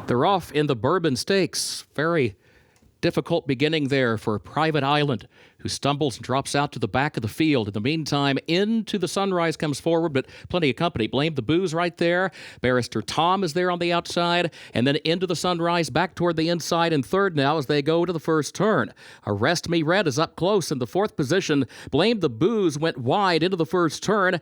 They're off in the Bourbon Stakes. Very difficult beginning there for Private Island, who stumbles and drops out to the back of the field. In the meantime, Into the Sunrise comes forward, but plenty of company. Blame the Booze right there. Barrister Tom is there on the outside, and then Into the Sunrise back toward the inside in third now as they go to the first turn. Arrest Me Red is up close in the fourth position. Blame the Booze went wide into the first turn.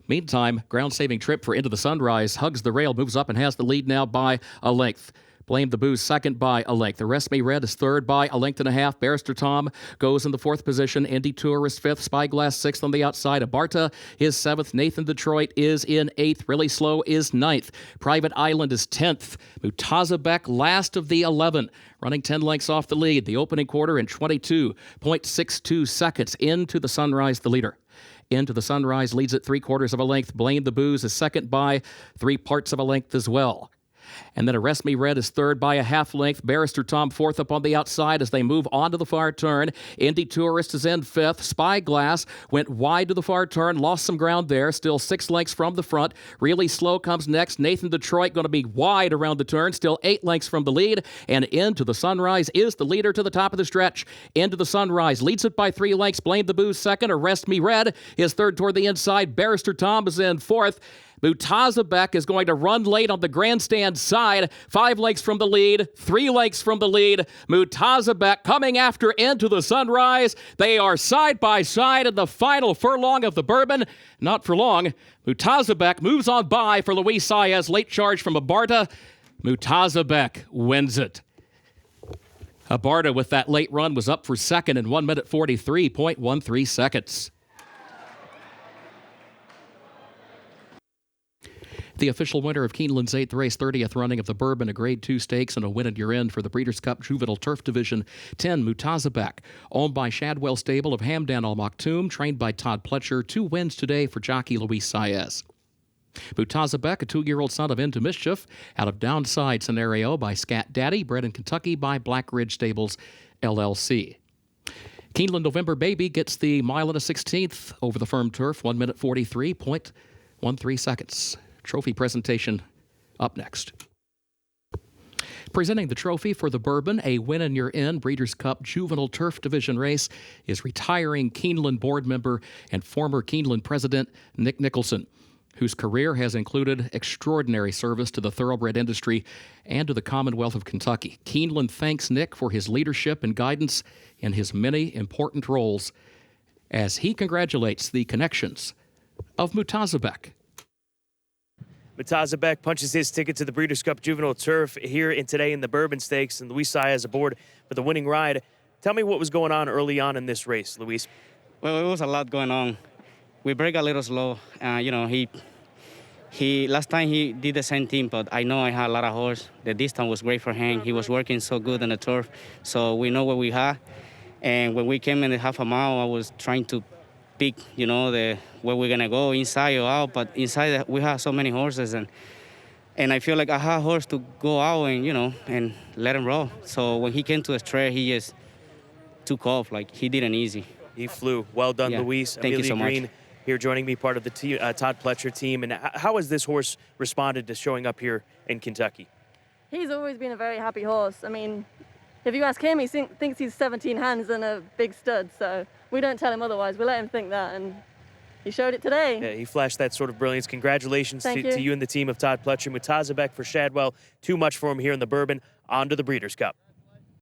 Meantime, ground-saving trip for Into the Sunrise hugs the rail, moves up and has the lead now by a length. Blame the Booze second by a length. Arrest Me Red is third by a length and a half. Barrister Tom goes in the fourth position. Indy Tourist fifth. Spyglass sixth on the outside. Abarta is seventh. Nathan Detroit is in eighth. Really Slow is ninth. Private Island is 10th. Mutasaabeq last of the 11, running 10 lengths off the lead. The opening quarter in 22.62 seconds. Into the Sunrise, the leader. Into the Sunrise leads at 3/4 of a length. Blame the Booze is second by 3/4 of a length as well. And then Arrest Me Red is third by a half length. Barrister Tom fourth up on the outside as they move on to the far turn. Indy Tourist is in fifth. Spyglass went wide to the far turn, lost some ground there, still 6 lengths from the front. Really Slow comes next. Nathan Detroit going to be wide around the turn, still 8 lengths from the lead. And Into the Sunrise is the leader to the top of the stretch. Into the Sunrise leads it by 3 lengths. Blame the Booze second. Arrest Me Red is third toward the inside. Barrister Tom is in fourth. Mutasaabeq is going to run late on the grandstand side. 5 lengths from the lead, 3 lengths from the lead. Mutasaabeq coming after Into the Sunrise. They are side by side in the final furlong of the Bourbon. Not for long. Mutasaabeq moves on by for Luis Saez. Late charge from Abarta. Mutasaabeq wins it. Abarta with that late run was up for second in 1 minute 43.13 seconds. The official winner of Keeneland's 8th race, 30th running of the Bourbon, a Grade 2 stakes and a win at your end for the Breeders' Cup Juvenile Turf Division 10, Mutasaabeq, owned by Shadwell Stable of Hamdan Al Maktoum, trained by Todd Pletcher. 2 wins today for jockey Luis Saez. Mutasaabeq, a 2-year-old son of Into Mischief, out of Downside Scenario by Scat Daddy, bred in Kentucky by Black Ridge Stables, LLC. Keeneland November Baby gets the mile and a 16th over the firm turf, 1 minute 43.13 seconds. Trophy presentation up next. Presenting the trophy for the Bourbon, a win in your end Breeders' Cup Juvenile Turf Division race, is retiring Keeneland board member and former Keeneland president Nick Nicholson, whose career has included extraordinary service to the thoroughbred industry and to the Commonwealth of Kentucky. Keeneland thanks Nick for his leadership and guidance in his many important roles as he congratulates the connections of Mutasaabeq. Mutasaabeq punches his ticket to the Breeders' Cup Juvenile Turf here today in the Bourbon Stakes, and Luis Saez aboard for the winning ride. Tell me what was going on early on in this race, Luis. Well, it was a lot going on. We break a little slow. He last time he did the same thing, but I know I had a lot of horse. The distance was great for him. He was working so good on the turf, so we know what we had. And when we came in the half a mile, I was trying to pick, where we're gonna go, inside or out. But inside we have so many horses, and I feel like I had a horse to go out and let him roll. So when he came to the straight, he just took off like he did an easy. He flew. Well done, yeah. Luis. Thank you so Green much. Here joining me, part of the Todd Pletcher team. And how has this horse responded to showing up here in Kentucky? He's always been a very happy horse. I mean, if you ask him, he thinks he's 17 hands and a big stud. So we don't tell him otherwise. We let him think that, and he showed it today. Yeah, he flashed that sort of brilliance. Congratulations to you and the team of Todd Pletcher. Mutasaabeq for Shadwell. Too much for him here in the Bourbon. On to the Breeders' Cup.